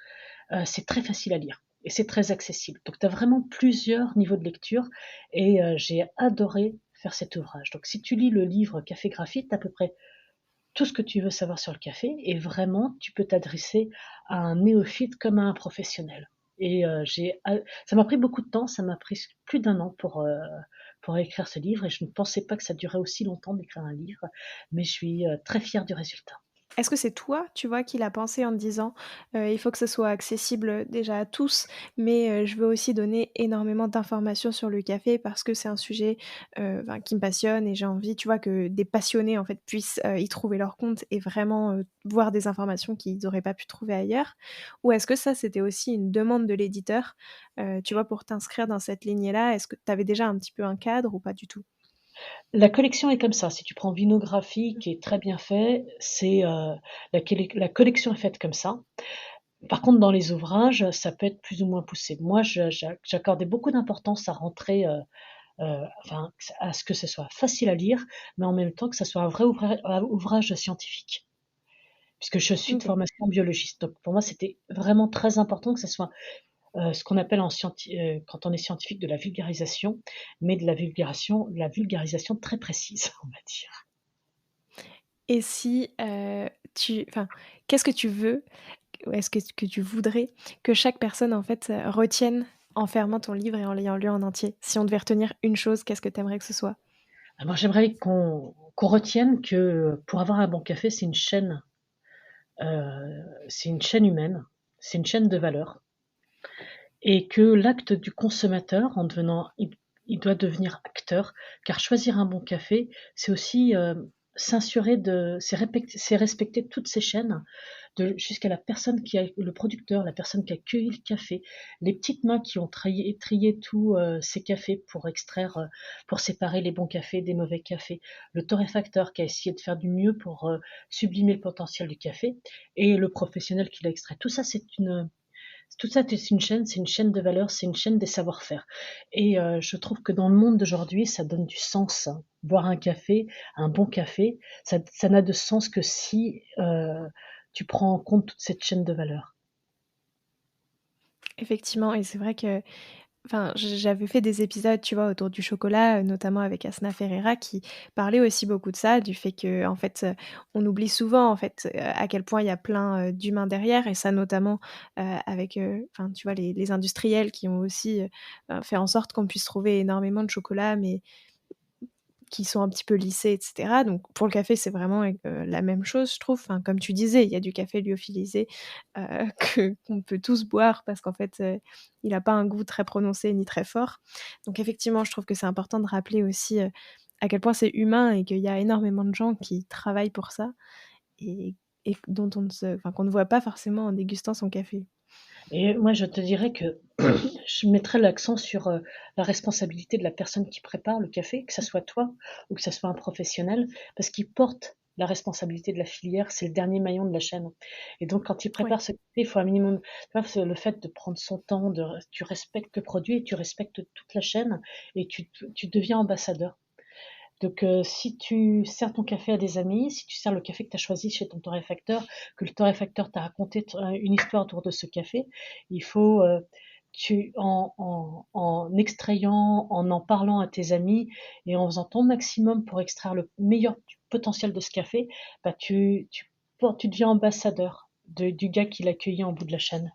C'est très facile à lire et c'est très accessible. Donc tu as vraiment plusieurs niveaux de lecture et j'ai adoré faire cet ouvrage. Donc si tu lis le livre Café Graphite, tu as à peu près tout ce que tu veux savoir sur le café et vraiment tu peux t'adresser à un néophyte comme à un professionnel. Et ça m'a pris beaucoup de temps, ça m'a pris plus d'un an pour écrire ce livre et je ne pensais pas que ça durait aussi longtemps d'écrire un livre, mais je suis très fière du résultat. Est-ce que c'est toi, tu vois, qui l'as pensé en te disant, «Il faut que ce soit accessible, déjà à tous, mais je veux aussi donner énormément d'informations sur le café parce que c'est un sujet, enfin qui me passionne et j'ai envie, tu vois, que des passionnés, en fait, puissent, y trouver leur compte et vraiment, voir des informations qu'ils n'auraient pas pu trouver ailleurs?» Ou est-ce que ça, c'était aussi une demande de l'éditeur, tu vois, pour t'inscrire dans cette lignée-là? Est-ce que tu avais déjà un petit peu un cadre ou pas du tout? La collection est comme ça. Si tu prends Vinographie, qui est très bien fait, la collection est faite comme ça. Par contre, dans les ouvrages, ça peut être plus ou moins poussé. Moi, j'accordais beaucoup d'importance à rentrer, enfin, à ce que ce soit facile à lire, mais en même temps que ça soit un vrai ouvrage scientifique. Puisque je suis de OK. formation biologiste. Donc pour moi, c'était vraiment très important que ça soit ce qu'on appelle quand on est scientifique de la vulgarisation, mais de la vulgarisation très précise, on va dire. Et si, tu enfin, qu'est-ce que tu veux ou est-ce que tu voudrais que chaque personne, en fait, retienne en fermant ton livre et en l'ayant lu en entier? Si on devait retenir une chose, qu'est-ce que tu aimerais que ce soit? Alors j'aimerais qu'on retienne que pour avoir un bon café, c'est une chaîne humaine, c'est une chaîne de valeurs et que l'acte du consommateur, en devenant il doit devenir acteur, car choisir un bon café, c'est aussi s'assurer c'est respecter toutes ces chaînes, jusqu'à la personne qui a le producteur, la personne qui a cueilli le café, les petites mains qui ont trié tous ces cafés pour extraire, pour séparer les bons cafés des mauvais cafés, le torréfacteur qui a essayé de faire du mieux pour sublimer le potentiel du café, et le professionnel qui l'a extrait. Tout ça, c'est une chaîne de valeur, c'est une chaîne des savoir-faire. Et je trouve que dans le monde d'aujourd'hui, ça donne du sens, hein. Boire un café, un bon café, ça n'a de sens que si tu prends en compte toute cette chaîne de valeur. Effectivement, et c'est vrai que enfin, j'avais fait des épisodes, tu vois, autour du chocolat, notamment avec Asna Ferreira qui parlait aussi beaucoup de ça, du fait qu'en fait, on oublie souvent, en fait, à quel point il y a plein, d'humains derrière et ça notamment, avec, enfin, tu vois, les industriels qui ont aussi, fait en sorte qu'on puisse trouver énormément de chocolat, mais qui sont un petit peu lissés et cetera. Donc pour le café, c'est vraiment, la même chose, je trouve. Enfin, comme tu disais, il y a du café lyophilisé, heu, que qu'on peut tous boire parce qu'en fait, il a pas un goût très prononcé ni très fort. Donc effectivement, je trouve que c'est important de rappeler aussi, à quel point c'est humain et qu'il y a énormément de gens qui travaillent pour ça et dont on ne se enfin, qu'on ne voit pas forcément en dégustant son café. Et moi, je te dirais que je mettrais l'accent sur la responsabilité de la personne qui prépare le café, que ça soit toi ou que ça soit un professionnel, parce qu'il porte la responsabilité de la filière, c'est le dernier maillon de la chaîne. Et donc, quand il Ouais, prépare ce café, il faut un minimum, tu vois, c'est le fait de prendre son temps, tu respectes le produit et tu respectes toute la chaîne et tu deviens ambassadeur. Donc, si tu sers ton café à des amis, si tu sers le café que tu as choisi chez ton torréfacteur, que le torréfacteur t'a raconté une histoire autour de ce café, il faut, en extrayant, en parlant à tes amis et en faisant ton maximum pour extraire le meilleur potentiel de ce café, bah tu deviens ambassadeur du gars qui l'a cueilli en bout de la chaîne.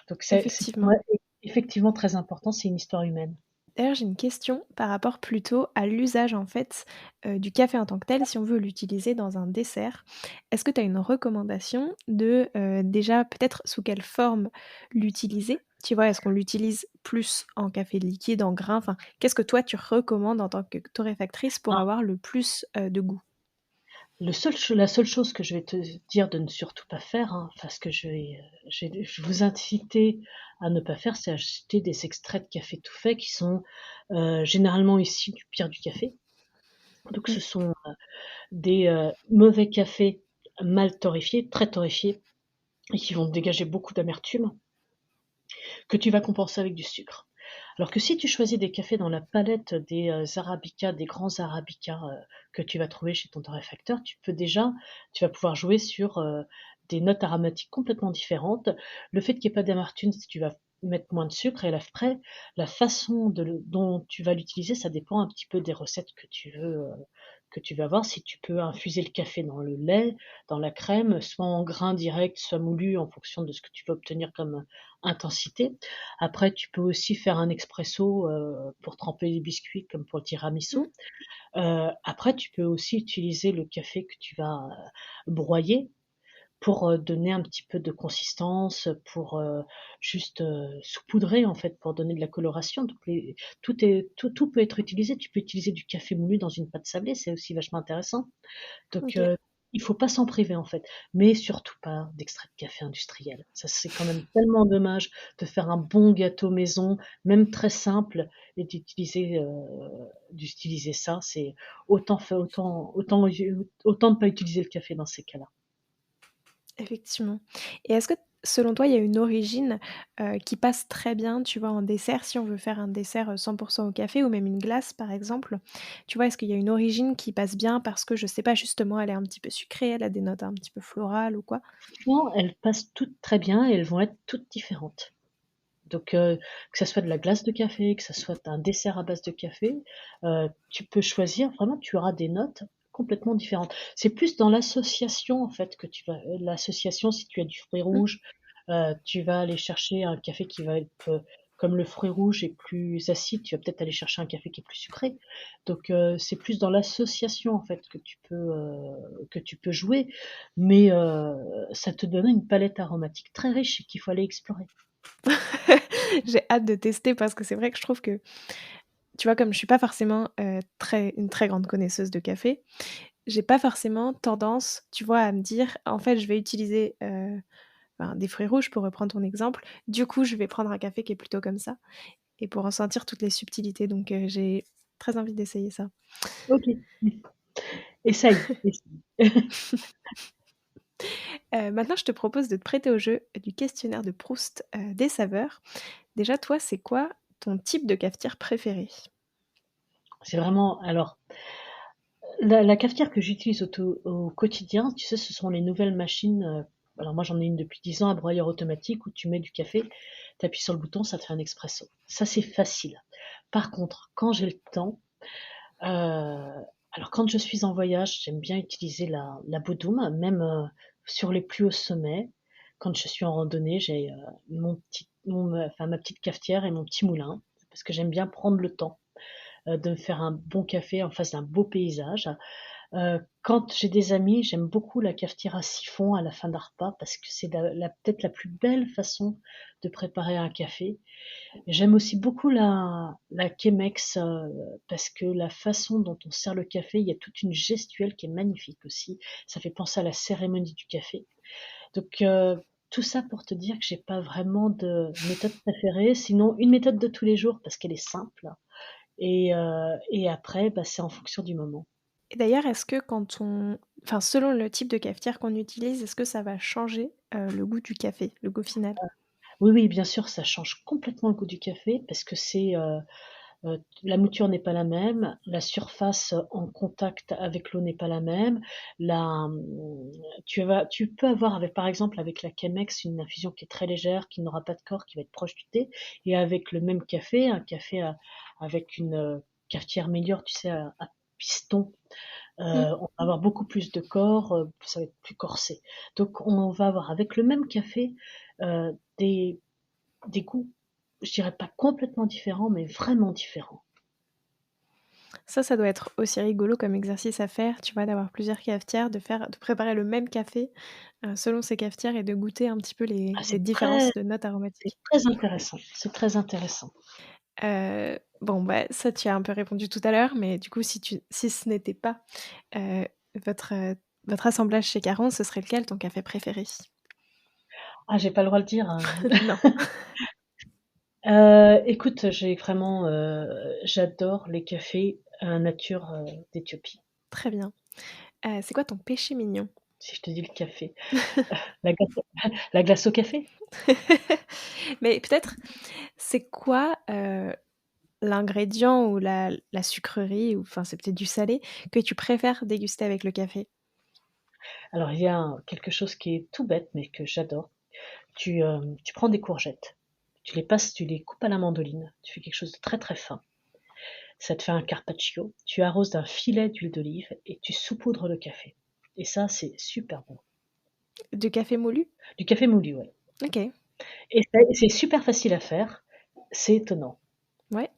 Donc, c'est effectivement. ouais, effectivement très important, c'est une histoire humaine. D'ailleurs, j'ai une question par rapport plutôt à l'usage en fait, du café en tant que tel, si on veut l'utiliser dans un dessert. Est-ce que tu as une recommandation de, déjà peut-être sous quelle forme l'utiliser? Tu vois? Est-ce qu'on l'utilise plus en café liquide, en grains? Enfin, qu'est-ce que toi tu recommandes en tant que torréfactrice pour avoir le plus, de goût? La seule chose que je vais te dire de ne surtout pas faire, hein, enfin ce que je vous inciter à ne pas faire, c'est acheter des extraits de café tout fait qui sont généralement issus du pire du café. Donc Mmh, ce sont des mauvais cafés mal torréfiés, très torréfiés, et qui vont dégager beaucoup d'amertume, que tu vas compenser avec du sucre. Alors que si tu choisis des cafés dans la palette des arabicas, des grands arabicas que tu vas trouver chez ton torréfacteur, tu vas pouvoir jouer sur des notes aromatiques complètement différentes. Le fait qu'il n'y ait pas d'amertume, si tu vas mettre moins de sucre, et après, la façon dont tu vas l'utiliser, ça dépend un petit peu des recettes que tu veux avoir. Si tu peux infuser le café dans le lait, dans la crème, soit en grains directs, soit moulu en fonction de ce que tu veux obtenir comme intensité. Après, tu peux aussi faire un expresso pour tremper les biscuits comme pour le tiramisu. mmh. Après, tu peux aussi utiliser le café que tu vas broyer pour donner un petit peu de consistance, pour juste saupoudrer en fait, pour donner de la coloration. Donc tout peut être utilisé. Tu peux utiliser du café moulu dans une pâte sablée, c'est aussi vachement intéressant. Donc, OK. il faut pas s'en priver, en fait, mais surtout pas d'extrait de café industriel. Ça, c'est quand même tellement dommage de faire un bon gâteau maison, même très simple, et d'utiliser ça. C'est autant ne pas utiliser le café dans ces cas-là. Effectivement. Et est-ce que, selon toi, il y a une origine, qui passe très bien, tu vois, en dessert, si on veut faire un dessert, 100 au café ou même une glace, par exemple? Tu vois, est-ce qu'il y a une origine qui passe bien parce que, je sais pas, justement, elle est un petit peu sucrée, elle a des notes un petit peu florales ou quoi? Franchement, elles passent toutes très bien et elles vont être toutes différentes. Donc, que ça soit de la glace de café, que ça soit un dessert à base de café, tu peux choisir, vraiment, tu auras des notes complètement différentes. C'est plus dans l'association, en fait, que tu vas l'association, si tu as du fruit Mmh, rouge, tu vas aller chercher un café qui va être, comme le fruit rouge est plus acide, tu vas peut-être aller chercher un café qui est plus sucré. Donc, c'est plus dans l'association, en fait, que tu peux jouer, mais ça te donne une palette aromatique très riche et qu'il faut aller explorer. J'ai hâte de tester parce que c'est vrai que je trouve que tu vois, comme je suis pas forcément, une très grande connaisseuse de café, j'ai pas forcément tendance, tu vois, à me dire: «En fait, je vais utiliser, des fruits rouges», pour reprendre ton exemple. Du coup, je vais prendre un café qui est plutôt comme ça et pour ressentir toutes les subtilités donc j'ai très envie d'essayer ça. OK. Essaye, essaye. Maintenant, je te propose de te prêter au jeu du questionnaire de Proust, des saveurs. Déjà, toi, c'est quoi ton type de cafetière préféré? C'est vraiment alors la cafetière que j'utilise au quotidien, tu sais, ce sont les nouvelles machines, alors moi j'en ai une depuis 10 ans à broyeur automatique où tu mets du café, tu appuies sur le bouton, ça te fait un expresso. Ça, c'est facile. Par contre, quand j'ai le temps, alors quand je suis en voyage, j'aime bien utiliser la Bodum, même, sur les plus hauts sommets. Quand je suis en randonnée, j'ai, ma petite cafetière et mon petit moulin, parce que j'aime bien prendre le temps, de me faire un bon café en face d'un beau paysage. Quand j'ai des amis, j'aime beaucoup la cafetière à siphon à la fin d'un repas parce que c'est peut-être la plus belle façon de préparer un café. J'aime aussi beaucoup la Chemex parce que la façon dont on sert le café, il y a toute une gestuelle qui est magnifique aussi. Ça fait penser à la cérémonie du café. Donc tout ça pour te dire que j'ai pas vraiment de méthode préférée, sinon une méthode de tous les jours parce qu'elle est simple et après, bah, c'est en fonction du moment. Et d'ailleurs, est-ce que quand on enfin, selon le type de cafetière qu'on utilise, est-ce que ça va changer, le goût du café, le goût final? Oui, oui, bien sûr, ça change complètement le goût du café parce que la mouture n'est pas la même, la surface en contact avec l'eau n'est pas la même. La, mmh, tu peux avoir avec, par exemple, avec la Chemex, une infusion qui est très légère, qui n'aura pas de corps, qui va être proche du thé, et avec le même café, un café avec une cafetière meilleure, tu sais, à piston, Mmh. on va avoir beaucoup plus de corps, ça va être plus corsé. Donc on va avoir avec le même café des goûts, je dirais pas complètement différents, mais vraiment différents. Ça doit être aussi rigolo comme exercice à faire, tu vois, d'avoir plusieurs cafetières, de préparer le même café, selon ces cafetières et de goûter un petit peu Ah, les différences de notes c'est aromatiques. très intéressant, c'est très intéressant. Bon, bah, ça, tu as un peu répondu tout à l'heure, mais du coup, si ce n'était pas, heu, votre, votre assemblage chez Caron, ce serait lequel ton café préféré? Ah, j'ai pas le droit de le dire, Non. écoute, j'adore les cafés, nature, d'Éthiopie. Très bien. C'est quoi ton péché mignon? Si je te dis le café, la glace la glace au café? Mais peut-être, c'est quoi, l'ingrédient ou la sucrerie ou enfin, c'est peut-être du salé, que tu préfères déguster avec le café? Alors il y a quelque chose qui est tout bête, mais que j'adore. Tu prends des courgettes, tu les coupes à la mandoline, tu fais quelque chose de très, très fin. Ça te fait un carpaccio, tu arroses d'un filet d'huile d'olive et tu saupoudres le café et ça, c'est super bon. Du café moulu? Du café moulu, ouais. OK, Et c'est super facile à faire, c'est étonnant. ouais,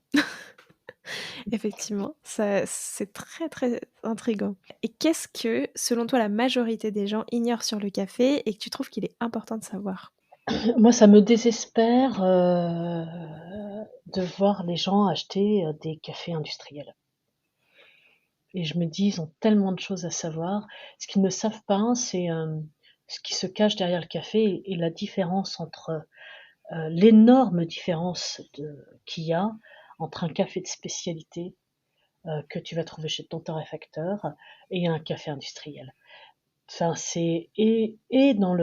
effectivement, ça c'est très, très intriguant. Et qu'est-ce que, selon toi, la majorité des gens ignorent sur le café et que tu trouves qu'il est important de savoir? Moi, ça me désespère, de voir les gens acheter, des cafés industriels et je me dis: «Ils ont tellement de choses à savoir». Ce qu'ils ne savent pas, c'est, ce qui se cache derrière le café et la différence entre, l'énorme différence qu'il y a entre un café de spécialité, que tu vas trouver chez ton torréfacteur et un café industriel. Enfin, c'est et dans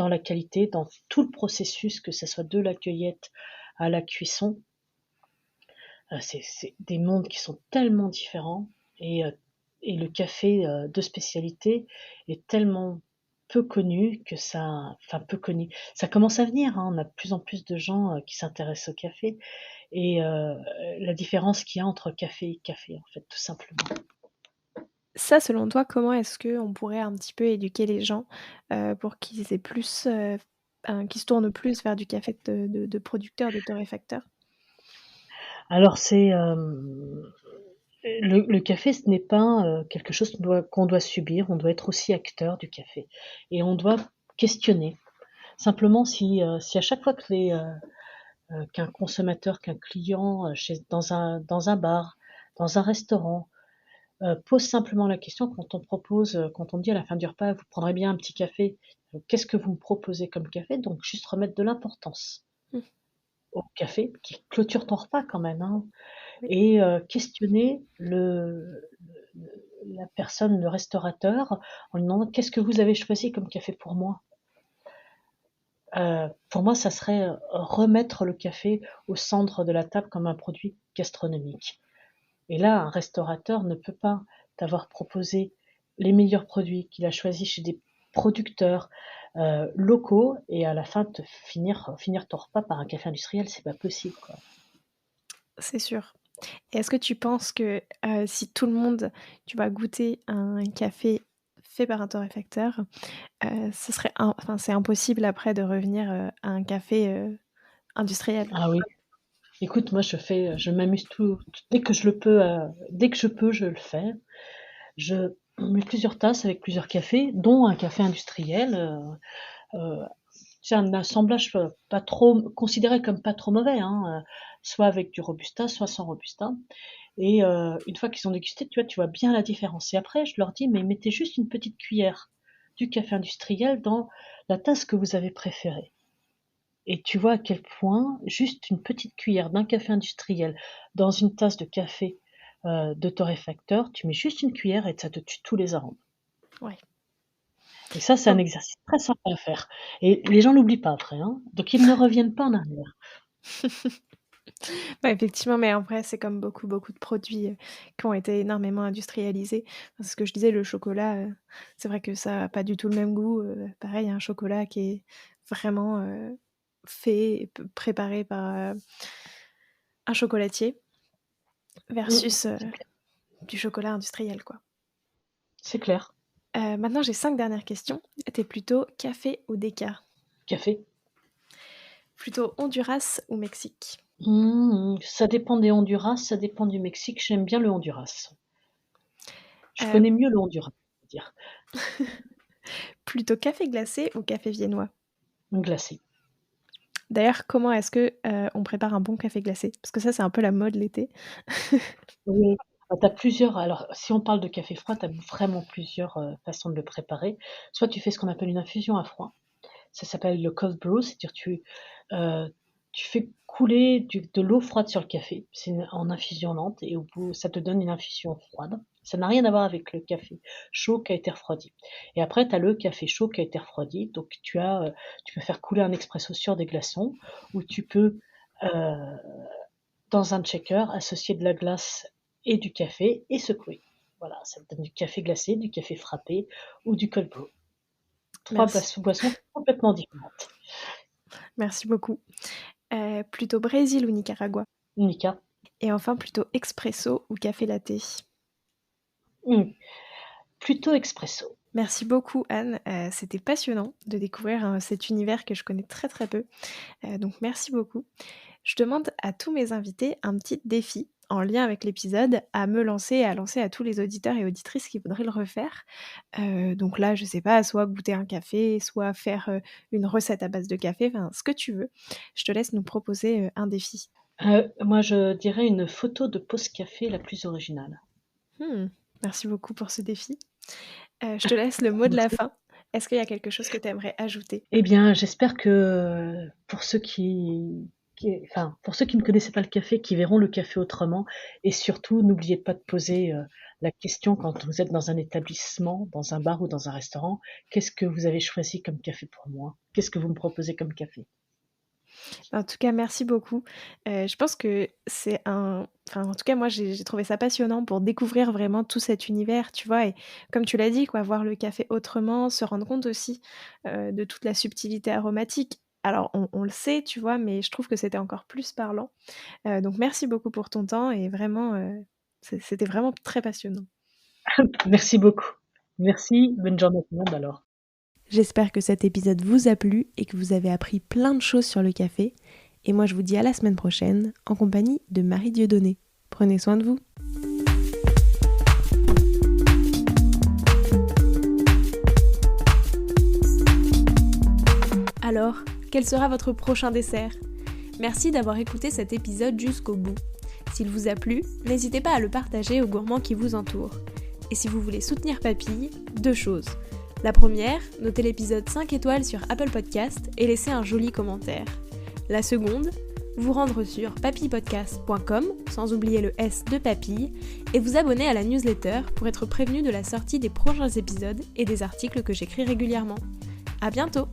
la qualité, dans tout le processus, que ça soit de la cueillette à la cuisson, c'est des mondes qui sont tellement différents et le café, de spécialité est tellement peu connu que ça enfin peu connu, ça commence à venir, hein, on a de plus en plus de gens, qui s'intéressent au café et la différence qu'il y a entre café et café, en fait, tout simplement. Ça, selon toi, comment est-ce qu'on pourrait un petit peu éduquer les gens, pour qu'ils aient plus, qu'ils se tournent plus vers du café de producteurs, de torréfacteurs? Alors c'est, le café, ce n'est pas, quelque chose qu'on doit subir, on doit être aussi acteur du café et on doit questionner. Simplement si à chaque fois que qu'un consommateur, qu'un client dans un bar, dans un restaurant, pose simplement la question quand on dit à la fin du repas, vous prendrez bien un petit café, qu'est-ce que vous me proposez comme café? Donc juste remettre de l'importance Mmh. au café qui clôture ton repas quand même, hein, Oui. et questionner la personne, le restaurateur, en lui demandant qu'est-ce que vous avez choisi comme café pour moi? Pour moi, ça serait remettre le café au centre de la table comme un produit gastronomique. Et là, un restaurateur ne peut pas t'avoir proposé les meilleurs produits qu'il a choisis chez des producteurs locaux et à la fin finir ton repas par un café industriel, c'est pas possible, quoi. C'est sûr. Et est-ce que tu penses que, si tout le monde, tu vas goûter un café fait par un torréfacteur, ce serait c'est impossible après de revenir, à un café, industriel? Ah oui, écoute, moi je m'amuse dès que je le peux, dès que je peux, je le fais. Je mets plusieurs tasses avec plusieurs cafés, dont un café industriel. Heu, c'est un assemblage, pas trop considéré comme pas trop mauvais, hein, soit avec du robusta, soit sans robusta et une fois qu'ils ont dégusté, tu vois bien la différence et après je leur dis: «Mais mettez juste une petite cuillère du café industriel dans la tasse que vous avez préférée» et tu vois à quel point juste une petite cuillère d'un café industriel dans une tasse de café, de torréfacteur, tu mets juste une cuillère et ça te tue tous les arômes. Ouais. Et ça, c'est un Donc exercice très sympa à faire et les gens l'oublient pas après, hein, donc ils ne reviennent pas en arrière. ouais, effectivement, mais en vrai, c'est comme beaucoup, beaucoup de produits, qui ont été énormément industrialisés. Enfin, c'est ce que je disais, le chocolat, c'est vrai que ça a pas du tout le même goût, pareil, un chocolat qui est vraiment, fait et préparé par, un chocolatier Mmh, versus, c'est clair, du chocolat industriel, quoi. c'est clair. Maintenant, j'ai 5 dernières questions. Tu plutôt café ou déca? Café. Plutôt Honduras ou Mexique? Ça dépend des Honduras, ça dépend du Mexique, j'aime bien le Honduras. Je Heu, connais mieux le Honduras, on va dire. Plutôt café glacé ou café viennois? Glacé. D'ailleurs, comment est-ce que, on prépare un bon café glacé? Parce que ça, c'est un peu la mode l'été. Oui, tu as plusieurs alors si on parle de café froid, tu as vraiment plusieurs, façons de le préparer. Soit tu fais ce qu'on appelle une infusion à froid. Ça s'appelle le cold brew, c'est-à-dire heu, tu fais couler de l'eau froide sur le café. C'est en infusion lente et au bout ça te donne une infusion froide. Ça n'a rien à voir avec le café chaud qui a été refroidi et après tu as le café chaud qui a été refroidi, donc tu peux faire couler un expresso sur des glaçons ou tu peux, heu, dans un shaker, associer de la glace et du café et secouer. Voilà, ça te donne du café glacé, du café frappé ou du cold brew. 3 Merci, boissons complètement différentes. merci beaucoup. Plutôt Brésil ou Nicaragua? Nika. Et enfin, plutôt expresso ou café latte? Mmh. Plutôt expresso. Merci beaucoup Anne, c'était passionnant de découvrir, cet univers que je connais très, très peu, donc merci beaucoup. Je demande à tous mes invités un petit défi en lien avec l'épisode à me lancer et à lancer à tous les auditeurs et auditrices qui voudraient le refaire. Donc là, je sais pas, soit goûter un café, soit faire, une recette à base de café, enfin ce que tu veux. Je te laisse nous proposer, un défi. Moi je dirais une photo de pause café la plus originale. Mmh, merci beaucoup pour ce défi. Je te laisse le mot de la Merci. fin. Est-ce qu'il y a quelque chose que tu aimerais ajouter? Eh bien, j'espère que pour ceux pour ceux qui ne connaissaient pas le café, qui verront le café autrement et surtout n'oubliez pas de poser, la question quand vous êtes dans un établissement, dans un bar ou dans un restaurant: «Qu'est-ce que vous avez choisi comme café pour moi? Qu'est-ce que vous me proposez comme café?» En tout cas, merci beaucoup. Je pense que c'est en tout cas, moi, j'ai trouvé ça passionnant pour découvrir vraiment tout cet univers, tu vois? Et comme tu l'as dit, quoi, voir le café autrement, se rendre compte aussi, de toute la subtilité aromatique. Alors on le sait, tu vois? Mais je trouve que c'était encore plus parlant. Donc merci beaucoup pour ton temps et vraiment, c'était vraiment très passionnant. Merci beaucoup. Merci, bonne journée à tout le monde alors. J'espère que cet épisode vous a plu et que vous avez appris plein de choses sur le café. Et moi, je vous dis à la semaine prochaine en compagnie de Marie Dieudonné. Prenez soin de vous. Alors, quel sera votre prochain dessert? Merci d'avoir écouté cet épisode jusqu'au bout. S'il vous a plu, n'hésitez pas à le partager aux gourmands qui vous entourent. Et si vous voulez soutenir Papille, 2 choses. La première, notez l'épisode 5 étoiles sur Apple Podcast et laissez un joli commentaire. La seconde, vous rendre sur papillepodcast.com, sans oublier le S de Papille, et vous abonner à la newsletter pour être prévenu de la sortie des prochains épisodes et des articles que j'écris régulièrement. À bientôt!